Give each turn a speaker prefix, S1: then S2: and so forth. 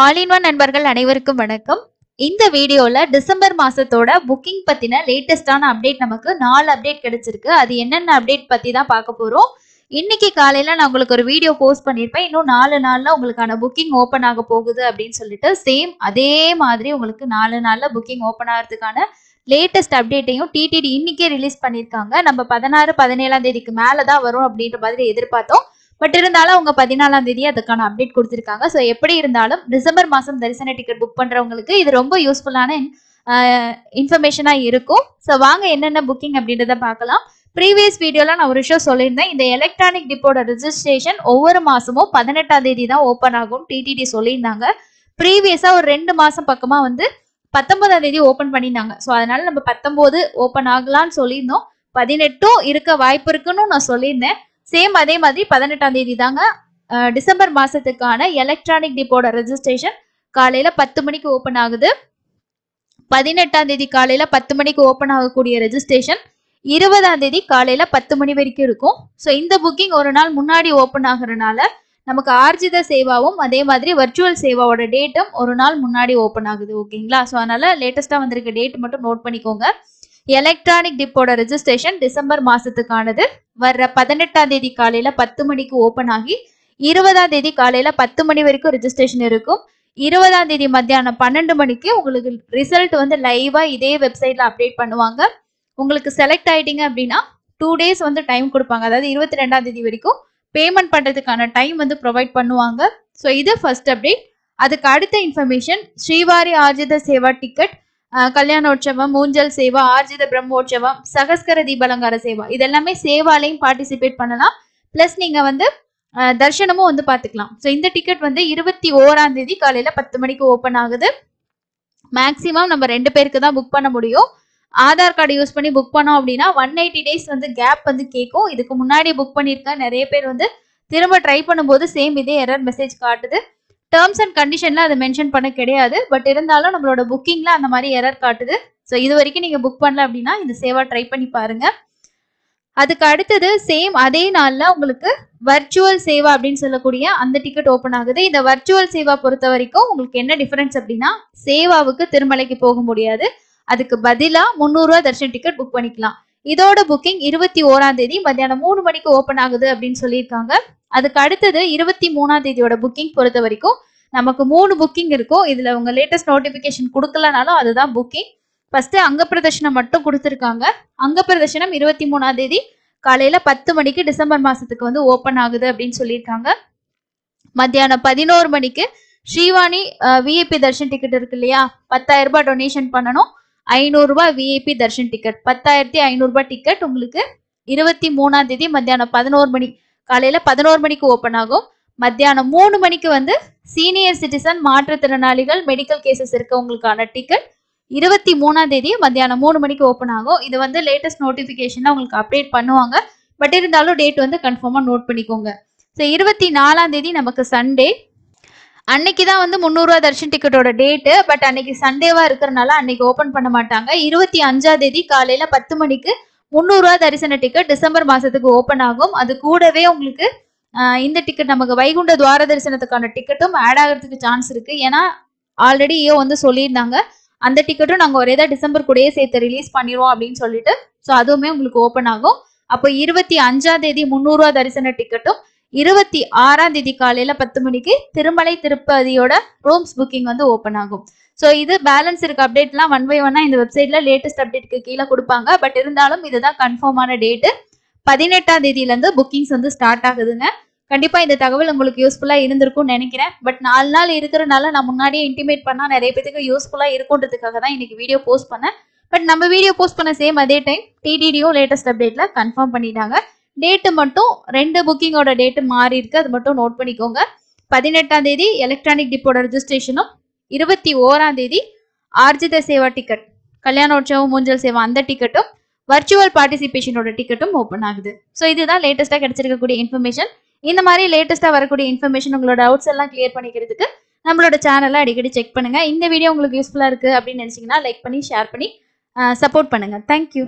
S1: All in one நண்பர்கள் அனைவருக்கும் வணக்கம். இந்த வீடியோல டிசம்பர் மாசத்தோட புக்கிங் பத்தின லேட்டஸ்டான அப்டேட் நமக்கு 4 அப்டேட் கிடைச்சிருக்கு. அது என்னென்ன அப்டேட் பத்தி தான் பார்க்க போறோம். இன்னைக்கு காலையில நான் உங்களுக்கு ஒரு வீடியோ போஸ்ட் பண்ணிருப்பேன். இன்னும் 4 நாள்ல உங்களுக்கான புக்கிங் ஓபன் ஆக போகுது அப்படின்னு சொல்லிட்டு சேம் அதே மாதிரி உங்களுக்கு 4 நாள்ல புக்கிங் ஓபன் ஆகிறதுக்கான லேட்டஸ்ட் அப்டேட்டையும் டிடிடி இன்னைக்கே ரிலீஸ் பண்ணிருக்காங்க. நம்ம 16, 17ஆம் தேதிக்கு மேல தான் வரும் அப்படின்ற மாதிரி எதிர்பார்த்தோம். பட் இருந்தாலும் அவங்க 14ஆம் தேதி அதுக்கான அப்டேட் கொடுத்திருக்காங்க. ஸோ எப்படி இருந்தாலும் டிசம்பர் மாசம் தரிசன டிக்கெட் புக் பண்றவங்களுக்கு இது ரொம்ப யூஸ்ஃபுல்லான இன்ஃபர்மேஷனா இருக்கும். ஸோ வாங்க என்னென்ன புக்கிங் அப்படின்றத பார்க்கலாம். ப்ரீவியஸ் வீடியோல நான் ஒரு விஷயம் சொல்லியிருந்தேன். இந்த எலக்ட்ரானிக் டிப்போட ரெஜிஸ்ட்ரேஷன் ஒவ்வொரு மாசமும் 18ஆம் தேதி தான் ஓப்பன் ஆகும் டிடிடி சொல்லியிருந்தாங்க. ப்ரீவியஸா ஒரு 2 மாசம் பக்கமா 19ஆம் தேதி ஓப்பன் பண்ணியிருந்தாங்க. ஸோ அதனால நம்ம 19 ஓப்பன் ஆகலாம்னு சொல்லியிருந்தோம். 18 இருக்க வாய்ப்பு இருக்குன்னு நான் சொல்லியிருந்தேன். சேம் அதே மாதிரி 18ஆம் தேதி தாங்க டிசம்பர் மாசத்துக்கான எலக்ட்ரானிக் டிப்போட ரெஜிஸ்ட்ரேஷன் காலையில 10 மணிக்கு ஓப்பன் ஆகுது. 18ஆம் தேதி காலையில 10 மணிக்கு ஓப்பன் ஆகக்கூடிய ரெஜிஸ்ட்ரேஷன் 20ஆம் தேதி காலையில 10 மணி வரைக்கும் இருக்கும். ஸோ இந்த புக்கிங் ஒரு நாள் முன்னாடி ஓப்பன் ஆகுறதுனால நமக்கு ஆர்ஜித சேவாவும் அதே மாதிரி வர்ச்சுவல் சேவாவோட டேட்டும் ஒரு நாள் முன்னாடி ஓப்பன் ஆகுது. ஓகேங்களா? ஸோ அதனால லேட்டஸ்டா வந்திருக்க டேட் மட்டும் நோட் பண்ணிக்கோங்க. எலக்ட்ரானிக் டிப்போட ரெஜிஸ்ட்ரேஷன் டிசம்பர் மாசத்துக்கானது வர்ற 18ஆம் தேதி காலையில 10 மணிக்கு ஓப்பன் ஆகி 20ஆம் தேதி காலையில 10 மணி வரைக்கும் ரெஜிஸ்ட்ரேஷன் இருக்கும். 20ஆம் தேதி மத்தியானம் 12 மணிக்கு உங்களுக்கு ரிசல்ட் லைவா இதே வெப்சைட்ல அப்டேட் பண்ணுவாங்க. உங்களுக்கு செலக்ட் ஆயிட்டீங்க அப்படின்னா 2 டேஸ் டைம் கொடுப்பாங்க. அதாவது 22ஆம் தேதி வரைக்கும் பேமெண்ட் பண்றதுக்கான டைம் ப்ரொவைட் பண்ணுவாங்க. ஸோ இது ஃபர்ஸ்ட் அப்டேட். அதுக்கு அடுத்த இன்ஃபர்மேஷன் ஸ்ரீவாரி ஆர்ஜித சேவா டிக்கெட், கல்யாணோற்சவம், ஊஞ்சல் சேவா, ஆர்ஜித பிரம்மோற்சவம், சகஸ்கர தீபலங்கார சேவா இதெல்லாமே சேவாலையும் பார்ட்டிசிபேட் பண்ணலாம். பிளஸ் நீங்க தர்ஷனமும் பார்த்துக்கலாம். ஸோ இந்த டிக்கெட் 21ஆம் தேதி காலையில 10 மணிக்கு ஓப்பன் ஆகுது. மேக்சிமம் நம்ம 2 பேருக்கு தான் புக் பண்ண முடியும். ஆதார் கார்டு யூஸ் பண்ணி புக் பண்ணோம் அப்படின்னா 180 டேஸ் கேப் கேட்கும். இதுக்கு முன்னாடி புக் பண்ணியிருக்க நிறைய பேர் திரும்ப ட்ரை பண்ணும்போது சேம் இதே எரர் மெசேஜ் காட்டுது. டேர்ம்ஸ் அண்ட் கண்டிஷன்ல அதை மென்ஷன் பண்ண கிடையாது. பட் இருந்தாலும் நம்மளோட புக்கிங்ல அந்த மாதிரி எரர் காட்டுது. ஸோ இது வரைக்கும் நீங்க புக் பண்ணல அப்படின்னா இந்த சேவா ட்ரை பண்ணி பாருங்க. அதுக்கு அடுத்தது சேம் அதே நாள்ல உங்களுக்கு வர்ச்சுவல் சேவா அப்படின்னு சொல்லக்கூடிய அந்த டிக்கெட் ஓப்பன் ஆகுது. இந்த வர்ச்சுவல் சேவா பொறுத்த வரைக்கும் உங்களுக்கு என்ன டிஃபரன்ஸ் அப்படின்னா, சேவாவுக்கு திருமலைக்கு போக முடியாது. அதுக்கு பதிலா 300 ரூபாய் தர்ஷன் டிக்கெட் புக் பண்ணிக்கலாம். இதோட புக்கிங் 21ஆம் தேதி மத்தியானம் 3 மணிக்கு ஓப்பன் ஆகுது அப்படின்னு சொல்லியிருக்காங்க. அதுக்கு அடுத்தது 23ஆம் தேதியோட புக்கிங் பொறுத்த வரைக்கும் நமக்கு 3 புக்கிங் இருக்கும். இதுல உங்க லேட்டஸ்ட் நோட்டிபிகேஷன் கொடுக்கலனாலும் அதுதான் புக்கிங். ஃபர்ஸ்ட் அங்க பிரதர்ஷனம் மட்டும் கொடுத்துருக்காங்க. அங்க பிரதர்ஷனம் 23ஆம் தேதி காலையில 10 மணிக்கு டிசம்பர் மாசத்துக்கு ஓப்பன் ஆகுது அப்படின்னு சொல்லியிருக்காங்க. மத்தியானம் 11 மணிக்கு ஸ்ரீவாணி விஐபி தர்ஷன் டிக்கெட் இருக்கு இல்லையா, 10,000 ரூபாய் டொனேஷன் பண்ணணும். 500 ரூபாய் விஐபி தர்ஷன் டிக்கெட் 10,500 ரூபாய் டிக்கெட் உங்களுக்கு 23ஆம் தேதி மத்தியானம் 11 மணி காலையில 11 மணிக்கு ஓப்பன் ஆகும். மத்தியானம் 3 மணிக்கு சீனியர் சிட்டிசன், மாற்றுத்திறனாளிகள், மெடிக்கல் கேசஸ் இருக்கவங்களுக்கான டிக்கெட் 23ஆம் தேதி மத்தியானம் 3 மணிக்கு ஓப்பன் ஆகும். இது லேட்டஸ்ட் நோட்டிபிகேஷன் உங்களுக்கு அப்டேட் பண்ணுவாங்க. பட் இருந்தாலும் டேட் கன்ஃபார்மா நோட் பண்ணிக்கோங்க. ஸோ 24ஆம் தேதி நமக்கு சண்டே. அன்னைக்கு தான் 300 ரூபாய் தர்ஷன் டிக்கெட்டோட டேட்டு. பட் அன்னைக்கு சண்டேவா இருக்கிறனால அன்னைக்கு ஓப்பன் பண்ண மாட்டாங்க. 25ஆம் தேதி காலையில 10 மணிக்கு 300 ரூபாய் தரிசன டிக்கெட் டிசம்பர் மாசத்துக்கு ஓப்பன் ஆகும். அது கூடவே உங்களுக்கு இந்த டிக்கெட் நமக்கு வைகுண்ட துவார தரிசனத்துக்கான டிக்கெட்டும் ஆட் ஆகிறதுக்கு சான்ஸ் இருக்கு. ஏன்னா ஆல்ரெடி சொல்லியிருந்தாங்க அந்த டிக்கெட்டும் நாங்கள் ஒரே தான் டிசம்பர் கூடயே சேர்த்து ரிலீஸ் பண்ணிடுவோம் அப்படின்னு சொல்லிட்டு. ஸோ அதுவுமே உங்களுக்கு ஓப்பன் ஆகும். அப்போ 25ஆம் தேதி 300 ரூபாய் தரிசன டிக்கெட்டும் 26ஆம் தேதி காலையில 10 மணிக்கு திருமலை திருப்பதியோட ரூம்ஸ் புக்கிங் ஓப்பன் ஆகும். ஸோ இது பேலன்ஸ் இருக்க அப்டேட்லாம் 1 by 1 இந்த வெப்சைட்ல லேட்டஸ்ட் அப்டேட்க்கு கீழே கொடுப்பாங்க. பட் இருந்தாலும் இதுதான் கன்ஃபார்மான டேட்டு. 18ஆம் தேதியிலேருந்து புக்கிங்ஸ் ஸ்டார்ட் ஆகுதுங்க. கண்டிப்பா இந்த தகவல் உங்களுக்கு யூஸ்ஃபுல்லா இருந்திருக்கும்னு நினைக்கிறேன். பட் 4 நாள் இருக்கிறனால நான் முன்னாடியே இன்டிமேட் பண்ணா நிறைய பேருக்கு யூஸ்ஃபுல்லா இருக்குன்றதுக்காக தான் இன்னைக்கு வீடியோ போஸ்ட் பண்ணேன். பட் நம்ம வீடியோ போஸ்ட் பண்ண சேம் அதே டைம் டிடிடியும் லேட்டஸ்ட் அப்டேட்ல கன்ஃபார்ம் பண்ணிட்டாங்க. டேட்டு மட்டும் 2 புக்கிங்கோட டேட்டு மாறி இருக்கு. அது மட்டும் நோட் பண்ணிக்கோங்க. 18ஆம் தேதி எலக்ட்ரானிக் டிப்போட ரெஜிஸ்ட்ரேஷனும், 21ஆம் தேதி ஆர்ஜித சேவா டிக்கெட், கல்யாணோற்சவம், ஊஞ்சல் சேவா அந்த டிக்கெட்டும், வர்ச்சுவல் பார்ட்டிசிபேஷனோட டிக்கெட்டும் ஓப்பன் ஆகுது. ஸோ இதுதான் லேட்டஸ்டா கிடைச்சிருக்கக்கூடிய இன்ஃபர்மேஷன். இந்த மாதிரி லேட்டஸ்டா வரக்கூடிய இன்ஃபர்மேஷன் உங்களோட டவுட்ஸ் எல்லாம் கிளியர் பண்ணிக்கிறதுக்கு நம்மளோட சேனலை அடிக்கடி செக் பண்ணுங்க. இந்த வீடியோ உங்களுக்கு யூஸ்ஃபுல்லா இருக்கு அப்படின்னு நினைச்சீங்கன்னா லைக் பண்ணி ஷேர் பண்ணி சப்போர்ட் பண்ணுங்க. தேங்க்யூ.